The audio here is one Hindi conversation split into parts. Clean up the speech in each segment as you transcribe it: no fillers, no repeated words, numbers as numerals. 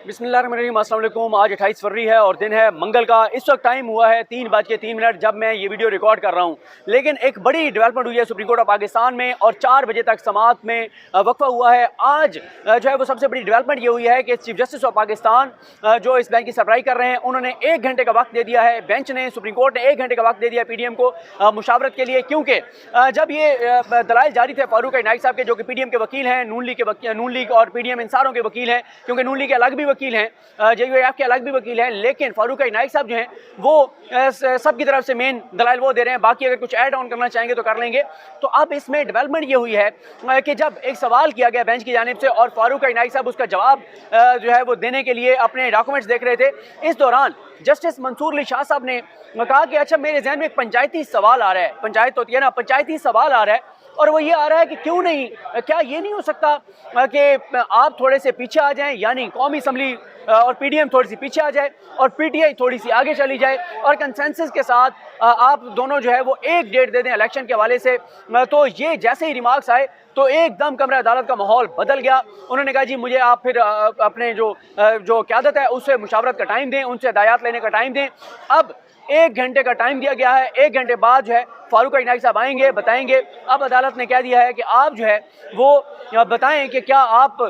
बिस्मिल्लाहिर्रहमानिर्रहीम, अस्सलाम वालेकुम। आज 28 फरवरी है और दिन है मंगल का। इस वक्त टाइम हुआ है 3:03 जब मैं ये वीडियो रिकॉर्ड कर रहा हूँ। लेकिन एक बड़ी डेवलपमेंट हुई है सुप्रीम कोर्ट ऑफ पाकिस्तान में और 4 बजे तक समाअत में वक्फा हुआ है। आज जो है वो सबसे बड़ी डेवलपमेंट ये हुई है कि चीफ जस्टिस ऑफ पाकिस्तान जो इस बैंक की सरबराही कर रहे हैं, उन्होंने 1 घंटे का वक्त दे दिया है। बेंच ने, सुप्रीम कोर्ट ने 1 घंटे का वक्त दे दिया PDM को मुशावरत के लिए, क्योंकि जब ये दलाइल जारी थे फारूक नाइक साहब के, जो कि PDM के वकील हैं, नून लीग और PDM इन सारों के वकील हैं, क्योंकि नून लीग के अलग भी वकील हैं, JUIF के अलग भी वकील हैं, लेकिन फारूक नाइक साहब जो हैं वो सबकी तरफ से मेन दलाइल वो दे रहे हैं। बाकी अगर कुछ ऐड ऑन करना चाहेंगे तो कर लेंगे। तो अब इसमें डेवलपमेंट ये हुई है कि जब एक सवाल किया गया बेंच की जानिब से और फारूक नाइक साहब उसका जवाब जो है वो देने के लिए अपने डॉक्यूमेंट्स देख रहे थे, इस दौरान जस्टिस मंसूर अली शाह साहब ने कहा कि अच्छा, मेरे जहन में एक पंचायती सवाल आ रहा है। पंचायत होती है ना, पंचायती सवाल आ रहा है और वो ये आ रहा है कि क्यों नहीं, क्या ये नहीं हो सकता कि आप थोड़े से पीछे आ जाएं, यानी कौमी असम्बली और PDM थोड़ी सी पीछे आ जाए और PTI थोड़ी सी आगे चली जाए और कंसेंसस के साथ आप दोनों जो है वो एक डेट दे दें इलेक्शन के हवाले से। तो ये जैसे ही रिमार्क्स आए तो एकदम कमरा अदालत का माहौल बदल गया। उन्होंने कहा जी मुझे आप फिर अपने जो क़यादत है उससे मुशावरत का टाइम दें, उनसे हिदायत लेने का टाइम दें। अब 1 घंटे का टाइम दिया गया है। 1 घंटे बाद जो है फारूक नाइक साहब आएंगे, बताएंगे। अब अदालत ने कह दिया है कि आप जो है वो बताएं कि क्या आप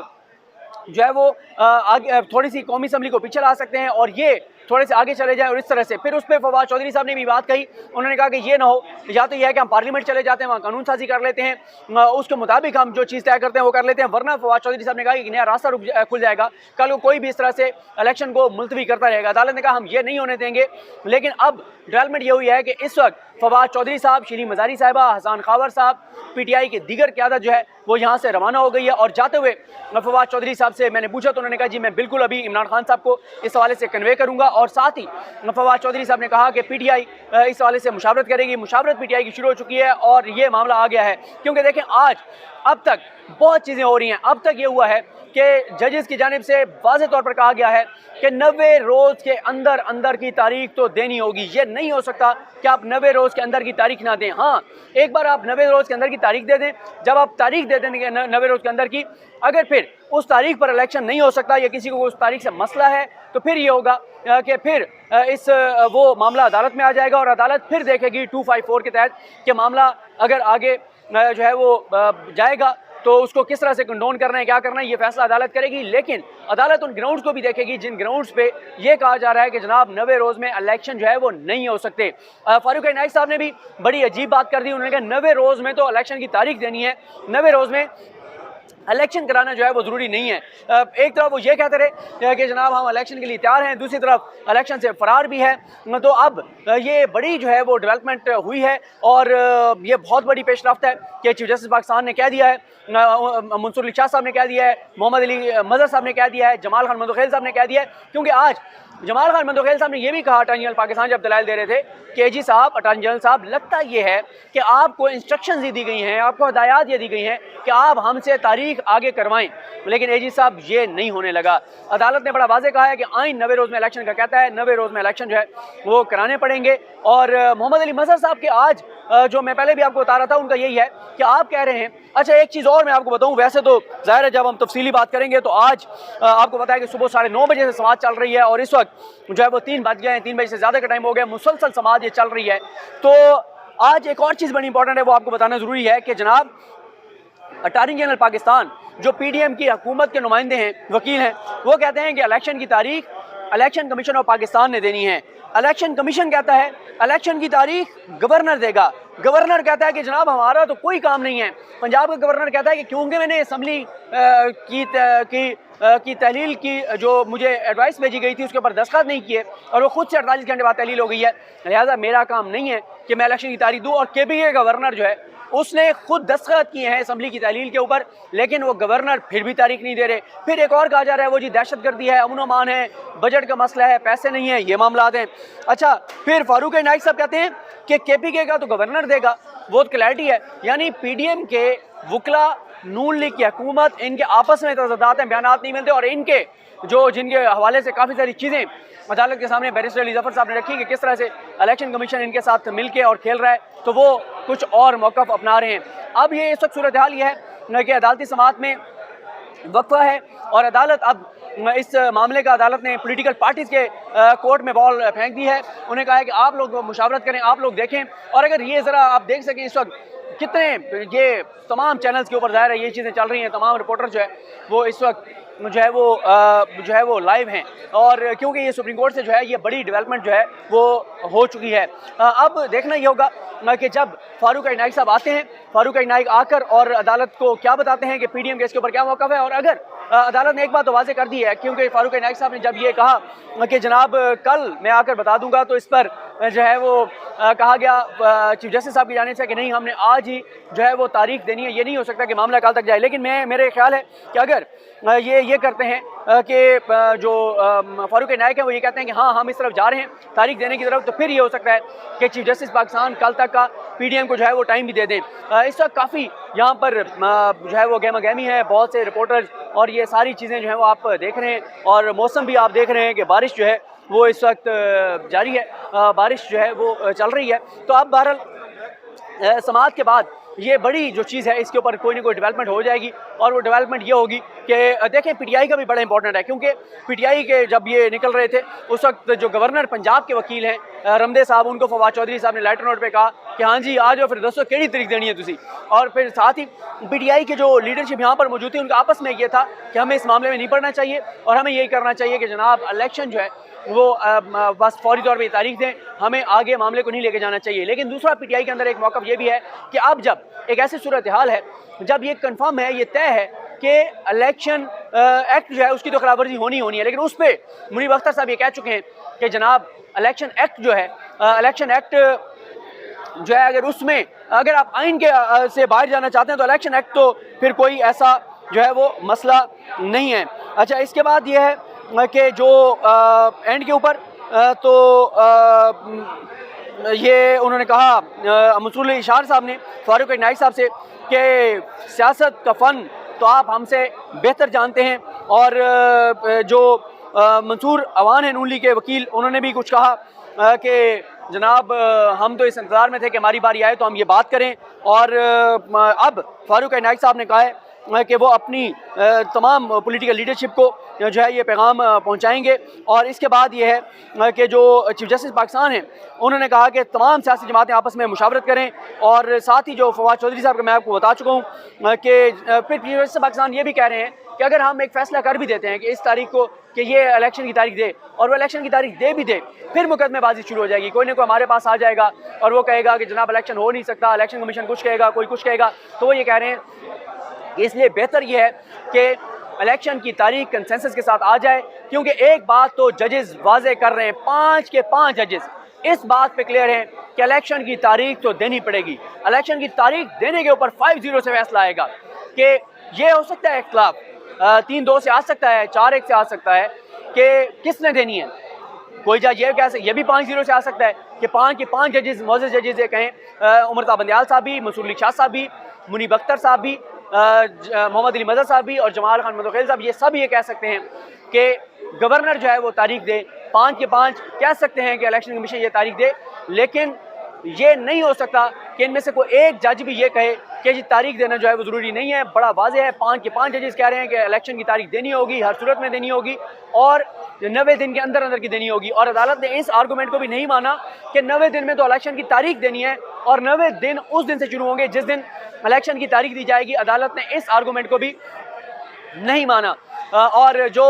जो है वो आगे थोड़ी सी कौमी असम्बली को पीछे ला सकते हैं और ये थोड़े से आगे चले जाएं और इस तरह से। फिर उस पर फवाद चौधरी साहब ने भी बात कही। उन्होंने कहा कि ये ना हो, या तो यह है कि हम पार्लियामेंट चले जाते हैं, वहाँ कानून साजी कर लेते हैं, उसके मुताबिक हम जो चीज़ तय करते हैं वो कर लेते हैं, वरना फवाद चौधरी साहब ने कहा कि नया रास्ता खुल जाएगा, कल को कोई भी इस तरह से इलेक्शन को मुलतवी करता रहेगा। अदालत ने कहा हम ये नहीं होने देंगे। लेकिन अब डेवलपमेंट ये हुई है कि इस वक्त फवाद चौधरी साहब, शीरीन मज़ारी साहिबा, हसन खावर साहब, PTI की दीगर क़यादत जो है वो यहाँ से रवाना हो गई है। और जाते हुए फवाद चौधरी साहब से मैंने पूछा तो उन्होंने कहा जी मैं बिल्कुल अभी इमरान खान साहब को इस हवाले से कन्वे करूँगा। और साथ ही फवाद चौधरी साहब ने कहा कि PTI इस हवाले से मुशावरत करेगी। मुशावरत PTI की शुरू हो चुकी है और ये मामला आ गया है, क्योंकि देखें आज अब तक बहुत चीज़ें हो रही हैं। अब तक ये हुआ है कि जजेस की जानिब से वाज़ेह तौर पर कहा गया है कि 90 रोज़ के अंदर अंदर की तारीख तो देनी होगी। ये नहीं हो सकता कि आप 90 रोज़ के अंदर की तारीख ना दें। हाँ, एक बार आप 90 रोज़ के अंदर की तारीख दे दें। जब आप तारीख दे देंगे 90 रोज़ के अंदर की, अगर फिर उस तारीख पर इलेक्शन नहीं हो सकता या किसी को उस तारीख से मसला है, तो फिर ये होगा कि फिर वो मामला अदालत में आ जाएगा और अदालत फिर देखेगी 254 के तहत कि मामला अगर आगे जो है वो जाएगा तो उसको किस तरह से कंडोन करना है, क्या करना है, ये फैसला अदालत करेगी। लेकिन अदालत उन ग्राउंड्स को भी देखेगी जिन ग्राउंड्स पे ये कहा जा रहा है कि जनाब 90 रोज़ में इलेक्शन जो है वो नहीं हो सकते। फारूक नाइक साहब ने भी बड़ी अजीब बात कर दी। उन्होंने कहा 90 रोज़ में तो इलेक्शन की तारीख देनी है, 90 रोज़ में इलेक्शन कराना जो है वो ज़रूरी नहीं है। एक तरफ वो ये कहते रहे कि जनाब हम इलेक्शन के लिए तैयार हैं, दूसरी तरफ इलेक्शन से फरार भी है। तो अब ये बड़ी जो है वो डेवलपमेंट हुई है और ये बहुत बड़ी पेशरफ्त है कि चीफ जस्टिस पाकिस्तान ने कह दिया है, मंसूर अली शाह साहब ने कह दिया है, मोहम्मद अली मजहर साहब ने कह दिया है, जमाल खान मंदोखेल साहब ने कह दिया है। क्योंकि आज जमाल खान मंदोखेल साहब ने यह भी कहा, अटॉर्नी जनरल पाकिस्तान जब दलाइल दे रहे थे कि AG साहब, अटॉर्नी जनरल साहब, लगता ये है कि आपको इंस्ट्रक्शंस दी गई हैं, आपको हिदायत ये दी गई हैं कि आप हमसे तारीख आगे करवाएं। लेकिन AG साहब ये नहीं होने लगा। अदालत ने बड़ा वाज़ेह कहा है कि आइन 90 रोज़ में इलेक्शन का कहता है, 90 रोज़ में इलेक्शन जो है वो कराने पड़ेंगे। और मोहम्मद अली मजहर साहब के आज जो मैं पहले भी आपको बता रहा था, उनका यही है कि आप कह रहे हैं। अच्छा, एक चीज़ और मैं आपको बताऊं, वैसे तो ज़ाहिर है जब हम तफसीली बात करेंगे तो आज आपको पता है कि सुबह 9:30 बजे से समाअत चल रही है और इस वक्त जो है वो 3 बज गए हैं, 3 बजे से ज़्यादा का टाइम हो गया, मुसलसल समाअत ये चल रही है। तो आज एक और चीज़ बड़ी इंपॉर्टेंट है, वो आपको बताना ज़रूरी है कि जनाब अटॉर्नी जनरल पाकिस्तान जो PDM की हुकूमत के नुमाइंदे हैं, वकील हैं, वो कहते हैं कि इलेक्शन की तारीख इलेक्शन कमीशन ऑफ पाकिस्तान ने देनी है। इलेक्शन कमीशन कहता है इलेक्शन की तारीख गवर्नर देगा। गवर्नर कहता है कि जनाब हमारा तो कोई काम नहीं है। पंजाब का गवर्नर कहता है कि क्योंकि मैंने असम्बली की तहलील की जो मुझे एडवाइस भेजी गई थी उसके ऊपर दस्तखत नहीं किए और वो खुद से 48 घंटे बाद तहलील हो गई है, लिहाजा मेरा काम नहीं है कि मैं इलेक्शन की तारीख दूँ। और KPK गवर्नर जो है उसने खुद दस्तखत किए हैं असम्बली की तहलील के ऊपर, लेकिन वो गवर्नर फिर भी तारीख नहीं दे रहे। फिर एक और कहा जा रहा है वो जी दहशतगर्दी है, अमन अमान है, बजट का मसला है, पैसे नहीं है, ये मामला हैं। अच्छा, फिर फारूक नाइक साहब कहते हैं कि KPK का तो गवर्नर देगा, बहुत क्लैरिटी है। यानी PDM के वकला, नून लीग की हुकूमत, इनके आपस में तज़ादात हैं, बयानात नहीं मिलते और इनके जिनके हवाले से काफ़ी सारी चीज़ें अदालत के सामने बैरिस्टर अली जफर साहब ने रखी कि किस तरह से इलेक्शन कमीशन इनके साथ मिलके और खेल रहा है, तो वो कुछ और मौक़िफ़ अपना रहे हैं। अब ये इस वक्त सूरत हाल ये है कि अदालती समाअत में वक्फा है और अदालत अब इस मामले का अदालत ने पॉलिटिकल पार्टीज़ के कोर्ट में बॉल फेंक दी है। उन्हें कहा है कि आप लोग मुशावरत करें, आप लोग देखें। और अगर ये ज़रा आप देख सकें इस वक्त कितने ये तमाम चैनल्स के ऊपर ज़ाहिर है ये चीज़ें चल रही हैं, तमाम रिपोर्टर जो है वो इस वक्त जो है वो लाइव हैं। और क्योंकि ये सुप्रीम कोर्ट से जो है ये बड़ी डेवलपमेंट जो है वो हो चुकी है। अब देखना ये होगा कि जब फारूक इनायत साहब आते हैं, फारूक इनायत आकर और अदालत को क्या बताते हैं कि पीडीएम के इसके ऊपर क्या मौक़िफ़ है। और अगर अदालत ने एक बात तो वाज़ेह कर दी है, क्योंकि फारूक इनायत साहब ने जब ये कहा कि जनाब कल मैं आकर बता दूंगा, तो इस पर जो है वो कहा गया चीफ जस्टिस साहब की जानिब से कि नहीं, हमने आज ही जो है वो तारीख देनी है, ये नहीं हो सकता कि मामला कल तक जाए। लेकिन मेरे ख्याल है कि अगर ये करते हैं कि जो फारूक इनायत है वो ये कहते हैं कि हाँ हम इस तरफ जा रहे हैं तारीख देने की तरफ, तो फिर ये हो सकता है कि चीफ जस्टिस पाकिस्तान कल तक का पीडीएम को जो है वो टाइम भी दे दें। इस वक्त काफ़ी यहाँ पर जो है वो गहमा गहमी है, बहुत से रिपोर्टर्स और ये सारी चीज़ें जो है वो आप देख रहे हैं। और मौसम भी आप देख रहे हैं कि बारिश जो है वो इस वक्त जारी है, बारिश जो है वो चल रही है। तो अब बहरहाल समाअत के बाद ये बड़ी जो चीज़ है इसके ऊपर कोई ना कोई डेवलपमेंट हो जाएगी। और वो डेवलपमेंट ये होगी कि देखें पीटीआई का भी बड़ा इंपॉर्टेंट है, क्योंकि पीटीआई के जब ये निकल रहे थे उस वक्त जो गवर्नर पंजाब के वकील हैं रमदे साहब, उनको फवाद चौधरी साहब ने लेटर नोट पे कहा कि हाँ जी आ जाओ, फिर दसो केड़ी तरीक देनी है तुसी। और फिर साथ ही पीटीआई के जो लीडरशिप यहाँ पर मौजूद थी उनका आपस में ये था कि हमें इस मामले में नहीं पड़ना चाहिए और हमें यही करना चाहिए कि जनाब इलेक्शन जो है वो बस फौरी तौर पर तारीख दें, हमें आगे मामले को नहीं लेके जाना चाहिए। लेकिन दूसरा पीटीआई के अंदर एक मौक़िफ़ ये भी है कि अब जब एक ऐसी सूरत हाल है जब ये कंफर्म है, ये तय है कि इलेक्शन एक्ट जो है उसकी तो खिलाफवर्जी होनी है, लेकिन उस पर मुनीब अख्तर साहब ये कह चुके हैं कि जनाब इलेक्शन एक्ट जो है, इलेक्शन एक्ट जो है अगर उसमें अगर आप आइन के से बाहर जाना चाहते हैं तो इलेक्शन एक्ट तो फिर कोई ऐसा जो है वो मसला नहीं है। अच्छा, इसके बाद ये है कि जो एंड के ऊपर ये उन्होंने कहा मंसूर इशार साहब ने फारूक इनायत साहब से कि सियासत का फ़न तो आप हमसे बेहतर जानते हैं। और जो मंसूर अवान है नून लीग के वकील, उन्होंने भी कुछ कहा कि जनाब हम तो इस इंतज़ार में थे कि हमारी बारी आए तो हम ये बात करें। और अब फारूक इनायत साहब ने कहा है कि वो अपनी तमाम पॉलिटिकल लीडरशिप को जो है ये पैगाम पहुंचाएंगे। और इसके बाद ये है कि जो चीफ जस्टिस पाकिस्तान हैं उन्होंने कहा कि तमाम सियासी जमातें आपस में मुशावरत करें। और साथ ही जो फवाद चौधरी साहब का मैं आपको बता चुका हूँ कि फिर चीफ जस्टिस पाकिस्तान ये भी कह रहे हैं कि अगर हम एक फ़ैसला कर भी देते हैं कि इस तारीख को कि ये इलेक्शन की तारीख दे, और वो इलेक्शन की तारीख दे भी दे, फिर मुकदमेबाजी शुरू हो जाएगी। कोई ना कोई हमारे पास आ जाएगा और वो कहेगा कि जनाब इलेक्शन हो नहीं सकता, इलेक्शन कमीशन कुछ कहेगा, कोई कुछ कहेगा। तो वो ये कह रहे हैं इसलिए बेहतर ये है कि इलेक्शन की तारीख कंसेंसस के साथ आ जाए, क्योंकि एक बात तो जजेस वाजे कर रहे हैं, 5 के 5 जजेस इस बात पे क्लियर हैं कि इलेक्शन की तारीख तो देनी पड़ेगी। इलेक्शन की तारीख देने के ऊपर 5-0 से फैसला आएगा कि ये हो सकता है इख्तिलाफ 3-2 से आ सकता है, 4-1 से आ सकता है कि किसने देनी है। कोई जज ये कह सकता, ये भी 5-0 से आ सकता है कि 5 के 5 जजेस मोअज़्ज़ज़ जजेस ये कहें, उमर बंदियाल साहब भी, मंसूर अली शाह साहब भी, मुनीब अख्तर साहब भी, मोहम्मद अली मदर साहब भी और जमाल खान मदोखेल साहब, ये सब ये कह सकते हैं कि गवर्नर जो है वो तारीख दे। 5 के 5 कह सकते हैं कि इलेक्शन कमीशन ये तारीख दे, लेकिन ये नहीं हो सकता कि इनमें से कोई एक जज भी ये कहे कि जी तारीख देना जो है वो ज़रूरी नहीं है। बड़ा वाज़ेह है, 5 के 5 जजेस कह रहे हैं कि इलेक्शन की तारीख देनी होगी, हर सूरत में देनी होगी और 90 दिन के अंदर अंदर की देनी होगी। और अदालत ने इस आर्गूमेंट को भी नहीं माना कि 90 दिन में तो इलेक्शन की तारीख देनी है और 90 दिन उस दिन से शुरू होंगे जिस दिन इलेक्शन की तारीख दी जाएगी। अदालत ने इस आर्गूमेंट को भी नहीं माना। और जो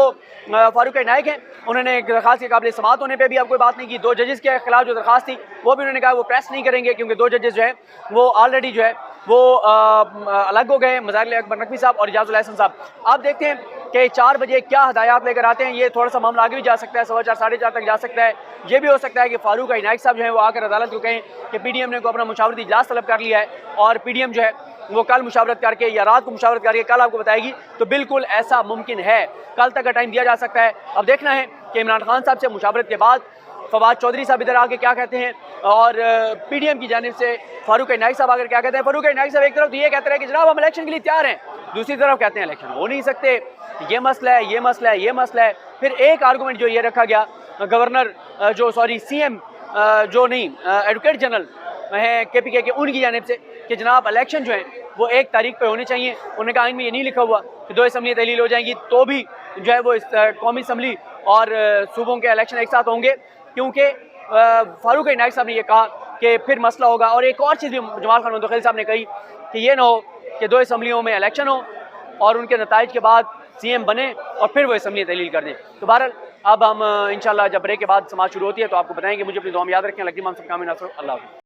फारूक इनायत हैं उन्होंने दरखास्त के काबिल समाअत होने पे भी अब कोई बात नहीं की। 2 जजेस के खिलाफ जो दरखास्त थी वो भी उन्होंने कहा वो प्रेस नहीं करेंगे, क्योंकि 2 जजेस जो है वो ऑलरेडी जो है वो अलग हो गए, मज़ाहिर अकबर नकवी साहब और इजाज़ुल एहसन साहब। आप देखते हैं कि 4 बजे क्या हदायत लेकर आते हैं। ये थोड़ा सा मामला आगे भी जा सकता है, 4:15 साढ़े 4 तक जा सकता है। ये भी हो सकता है कि फारूक इनायत साहब जो है वो आकर अदालत को कहें कि पीडीएम ने को अपना मुशावरती इजलास तलब कर लिया है और पीडीएम जो है वो कल मुशावरत करके या रात को मुशावरत करके कल आपको बताएगी। तो बिल्कुल ऐसा मुमकिन है, कल तक का टाइम दिया जा सकता है। अब देखना है कि इमरान खान साहब से मुशावरत के बाद फवाद चौधरी साहब इधर आके क्या कहते हैं और पीडीएम की जानिब से फारूक इनायत साहब आकर क्या कहते हैं। फारूक इनायत साहब एक तरफ तो ये कहते हैं कि जनाब हम इलेक्शन के लिए तैयार हैं, दूसरी तरफ कहते हैं इलेक्शन हो नहीं सकते, ये मसला है, ये मसला है, ये मसला है। फिर एक आर्गूमेंट जो ये रखा गया गवर्नर सीएम जो नहीं एडवोकेट जनरल हैं केपीके के, उनकी जानिब से कि जनाब इलेक्शन जो है वो 1 तारीख पे होने चाहिए। उन्होंने कहा आइन में ये नहीं लिखा हुआ कि 2 असम्बलियाँ तहलील हो जाएंगी तो भी जो है वो कौमी असम्बली और सूबों के इलेक्शन एक साथ होंगे, क्योंकि फारूक इनायत साहब ने ये कहा कि फिर मसला होगा। और एक और चीज़ भी जमाल खान मुंतखिल साहब ने कही कि ये ना हो कि 2 असम्बलियों में इलेक्शन हो और उनके नताइज के बाद CM बने और फिर वो असम्बली तहलील कर दें। तो बहरहाल अब हम इंशाल्लाह जब ब्रेक के बाद समाज शुरू होती है तो आपको बताएंगे। मुझे अपनी दुआ में याद रखें। लकीम हम सब कामिल नासर, अल्लाह हाफ़िज़।